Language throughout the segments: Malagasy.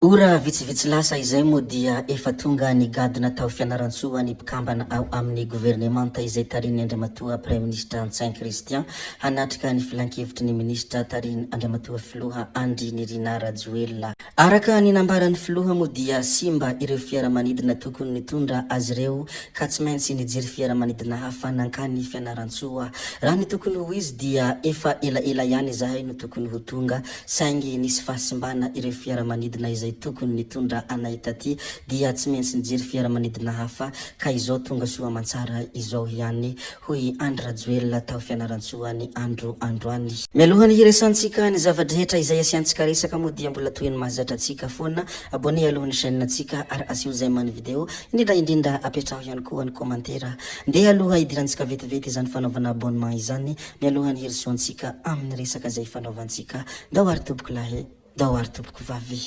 Ora vitsivitsy lasa izay moa dia efa tonga ny gady natao fianaran-tsoa ny mpikambana ao amin'ny gouvernemanta izay tariny Andriamatoa Premier Ministre Antsain Christian hanatrika ny filan-kevitry ny ministra tariny Andriamatoa Filoha Andry Nirina Rajoelina. Araka ny nambaran'ny Filoha moa dia simba ireo fiaramanidina tokony nitondra azy ireo ka tsy maintsy nijery fiaramanidina hafa nankany fianaran-tsoa. Raha ny tokony ho izy dia efa ela ihany izahay no tokony ho tonga saingy nisy fahasimbana ireo fiaramanidina izay tokony nitondra anay taty dia tsy maintsy nijery fiaramanidina hafa ka izao tonga soa mantsara izao ihany hoy Andry Rajoelina tao fianaran-tsoa ny androany. Mialohany hiresantsika ny zavadrehetra izay asiantsika resaka moa dia mbola toy ny mahazatra antsika foana abonné alohan'ny chaîne antsika ary asio zay man video indrindra apetraho ihany koa ny komantera ndeha aloha idirantsika vetivety izany fanaovana abonnement izany mialohany hirisoantsika amin'ny resaka zay fanaovantsika dao ary toboky lahy dao ary toboky vavy.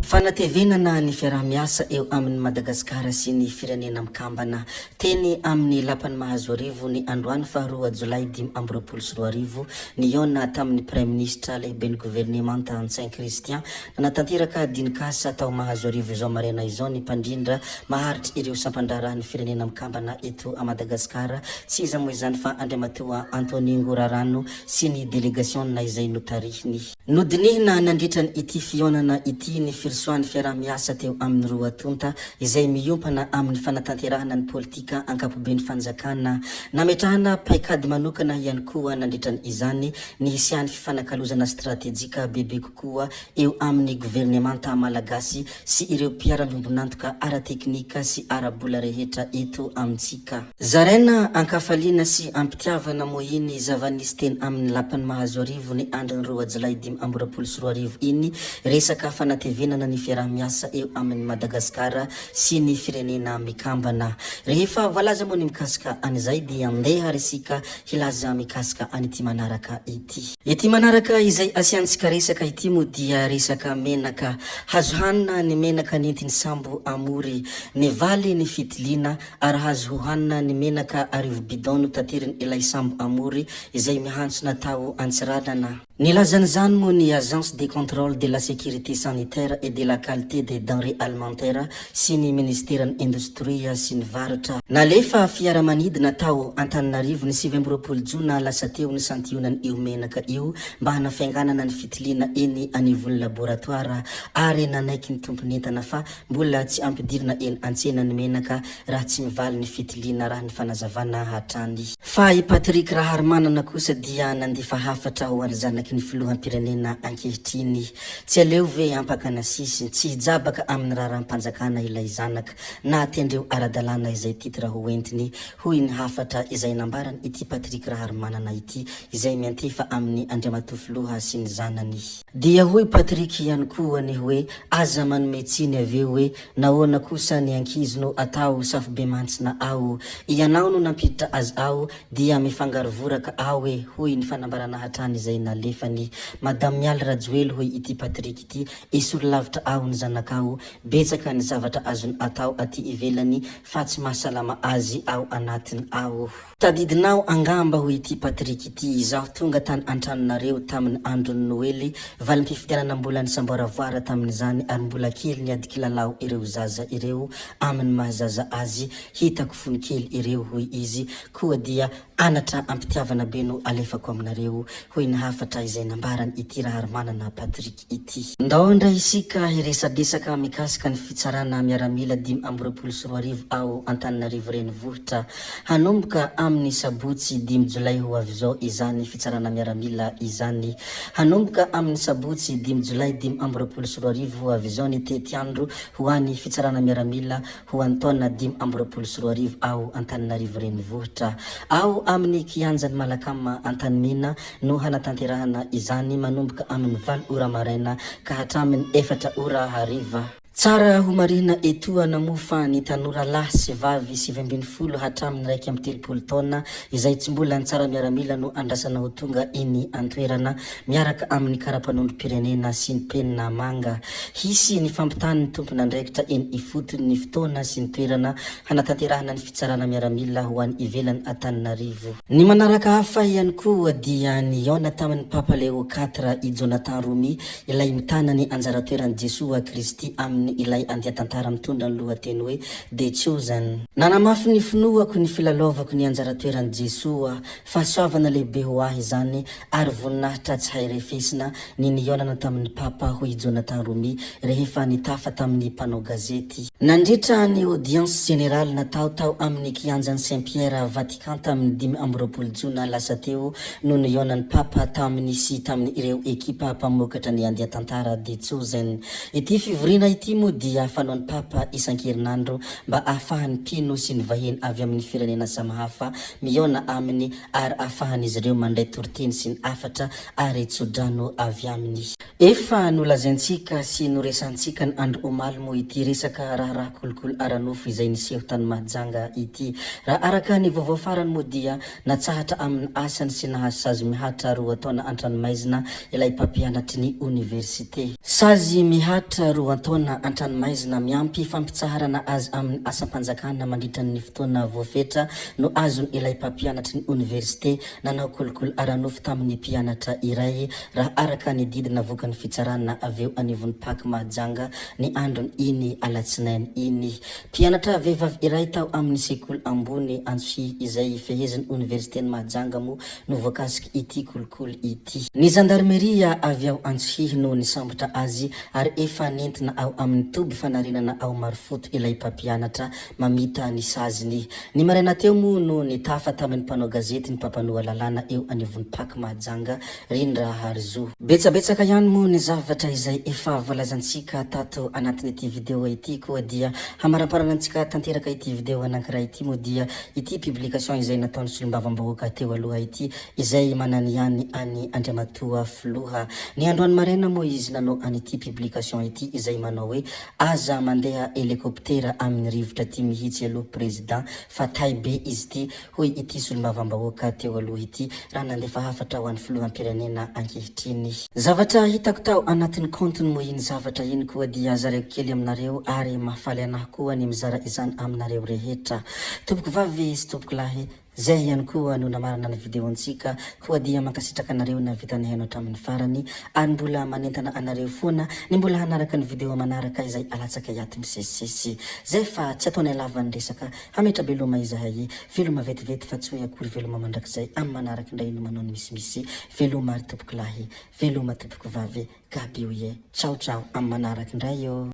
Fanatevenana ny fiarahamiasa eo amin'ny Madagasikara sy ny firenena mikambana teny amin'ny lapan'ny mahazo arivo ny androany faharoa Jolay 2024 niona tamin'ny Premier Ministre lehibe ny gouvernemanta Antsain Christian nanatanteraka dinikasa tao mahazo arivo izao marena izao ny mpandrindra maharitry ireo sampandrarahan'ny firenena mikambana eto a Madagasikara tsy iza moa izany fa Andriamatoa Antonie Ngorarano sy ny delegation na izay notarihiny. Nodinihina nandritra ny ity fionana ity ny soany fiarahamiasa teo amin'ny roa tonta izay miompana amin'ny fanatanterahana ny politika ankapobeny fanjakana nametrahana paikady manokana ihany koa nandritrany izany ny hisiany fifanakalozana strategika bebe kokoa eo amin'ny gouvernemanta malagasy sy ireo mpiara-miombonantoka ara-teknika sy ara-bola rehetra eto amintsika. Zaraina ankafaliana sy ampitiavana moa iny zavanisy teny amin'ny lapan'ny mahazo arivo ny andriny roa Jolay 2024 iny resaka fanatevenana ny fiarahamiasa eo amin'ny Madagasikara sy ny firenena mikambana. Rehefa voalaza moa ny mikasika an'izay dia andeha resika hilaza mikasika an'ity manaraka ity. Ity manaraka izay asiantsika resaka ity moa dia resaka menaka. Hazo hanina ny menaka nentiny sambo amory ny valy ny fitilina ary hazo hanina ny menaka arivo bidon no tateriny ilay sambo amory izay mihanso natao antsiranana. Nilazan'izany moa ny Agence de contrôle de la sécurité sanitaire et de la qualité des denrées alimentaires sy ny ministère industrie sy ny varatra. Nalefa fiaramanidina tao Antananarivo ny 20 Jona lasa teo ny santionany io menaka io mba hanafianganana ny fitilina eny anivon'ny laboratoire ary nanaiky ny tomponentana fa mbola tsy ampidirina eny antsena ny menaka raha tsy mivaly ny fitilina raha ny fanazavana hatrany. Fa i Patrick Raharmanana kosa dia nandefa hafatra ho arzanaky ny filoham-pirenena ankehitriny tsy aleo ve ampakana sisy tsy hijabaka amin'ny raharam-panjakana ilay zanaka na atendreo aradalana izay titre ho entiny hoy ny hafatra izay nambarany ity Patrick Raharmanana ity izay miantefa amin'ny Andriamatoa Filoha sy ny zanany. Dia hoy Patrick ihany koa ny hoe aza manome tsiny aveo hoe nahoana kosa ny ankizy no atao safobe mantsina ao ianao no nampiditra azy ao dia mifangarovoraka ao hoy ny fanambarana hatrany izay nalefany Madame Mialy Rajoely hoy ity Patrick ity isolo lavitra ao ny zanakao betsaka ny zavatra azony atao aty ivelany fa tsy mahasalama azy ao anatiny ao. Tadidinao angamba hoy ity Patrick ity izaho tonga tany antranonareo tamin'ny andron'ny Noely valim-pifidianana mbola ny samboaravoara tamin'izany ary mbola kely ny adikilalao ireo zaza ireo amin'ny mahazaza azy hitako fony kely ireo hoy izy koa dia anatra ampitiavana be no alefako aminareo hoy ny hafatra izay nambarany ity Raharmanana Patrick ity. Ndaondra isika hiresadesaka mikasika ny fitsarana miaramila 2024 ao Antananarivo renivohitra hanomboka amin'ny sabotsy 10 Jolay ho avy zao izany fitsarana miaramila izany. Hanomboka amin'ny sabotsy 10 Jolay 2024 ho avy zao ny tetiandro ho any fitsarana miaramila ho antaona 2024 ao Antananarivo renivohitra ao amin'ny kianjany Malakama Antanimena no hanatanterahana izany manomboka amin'ny 20 ora maraina ka hatramin'ny 4 ora hariva. Tsara ho marina etoana mo fa ny tanora lahy sy vavy 7 hatramin'ny 1 taona izay tsy mbola ny tsara miaramila no andrasana ho tonga iny antoerana miaraka amin'ny karapanondrom-pirenena sy ny penina manga. Hisy ny fampitany ny tompona andraikitra eny ifotony ny fotoana sy ny toerana hanatanterahana ny fitsarana miaramila ho an'ny ivelany Antananarivo. Ny manaraka hafa ihany koa dia niona tamin'ny Papa Leo 4 i Jonathan Romy ilay mitana ny anjara toeran'i Jesoa Kristy amin'ny ilay andia tantara mitondra ny lohateny hoe The Chosen. Nanamafy ny finoako ny filalaovako ny anjara toeran'i Jesoa, fahasoavana lehibe ho ahy zany ary voninahitra tsy hay refesina ny nionana tamin'ny Papa hoy Jonathan Romy rehefa nitafa tamin'ny mpanao gazety. Nandritra ny audience générale natao tao amin'ny kianjan'i Saint-Pierre Vatican tamin'ny 15 Jona lasa teo no nionan'ny Papa tamin'ny sy tamin'ny ireo ekipa mpamokatra ny andia tantara The Chosen. Ity fivoriana ity moa dia fanaon'ny Papa isan-kerinandro mba ahafahany mpino sy ny vahiny avy amin'ny firenena samihafa miona aminy ary ahafahan'izy ireo mandray torteny sy ny afatra ary tsodrano avy aminy. Efa nolazaintsika sy noresantsika ny andro omaly moa ity resaka raha kolokolo aranofo izay niseho tany Mahajanga ity. Raha araka ny vaovao farany moa dia natsahatra amin'ny asany sy nahasazy mihatra 2 taona an-tranomaizina ilay mpampianatry ny université. Sazy mihatra 2 taona an-tranomaizina miampy fampitsaharana azy amin'ny asam-panjakana mandritra ny fotoana voafetra no azony ilay mpampianatry ny université nanao kolokolo aranofo tamin'ny mpianatra iray raha araka ny didina voka ny fitsarana aveo anivon'ny Paky Mahajanga ny androny iny alatsinainy iny. Mpianatra vehivavy iray tao amin'ny sekoly ambony Antsy izay feheziny université ny Mahajanga mo no voakasika ity kolokolo ity. Ny gendarmeria avy ao Antsy no nisambotra azy ary efa nentina ao amin'ny toby fanarinana ao Marifoto ilay mpampianatra mamita ny saziny. Ny maraina teo mo no nitafa tamin'ny mpanao gazety ny mpampanao lalàna eo anivon'ny Paky Mahajanga Rindra Harzo. Betsabetsaka ihany mo ny zavatra izay efa voalazantsika tato anatin'ny ity video ity koa dia hamaramparana antsika tanteraka ity video anankiray ity moa dia ity publication izay nataon'ny solombavambahoaka teo aloha ity izay manany ihany any Andriamatoa Filoha. Ny androany maraina moa izy nanao an'ity publication ity izay manao hoe aza mandeha helikoptera amin'ny rivotra ty mihitsy aloha président fa tay be izy ity hoy ity solombavambahoaka teo aloha ity raha nandefa hafatra ho an'ny filoham-pirenena ankehitriny. Zavatra hitako tao anatin'ny compteny moa iny zavatra iny koa dia zareko kely aminareo ary mahafaly anahy koa ny mizara izany aminareo rehetra. Tompoko vavy sy tompoko lahy zay ihany koa no namarana ny video antsika koa dia mankasitraka anareo na vitany haino hatramin'ny farany ary mbola manentana anareo foana ny mbola hanaraka ny video manaraka izay alatsaka iaty misesisesy zay fa tsy ataonay lava ny resaka hametra beloma izahay veloma vetivety fa tsy hoe akory veloma mandrakizay amin'ny manaraka indray no manao ny misimisy veloma ary tompoko lahy veloma tompoko vavy gaby oye ciao ciao amin'ny manaraka indray yo.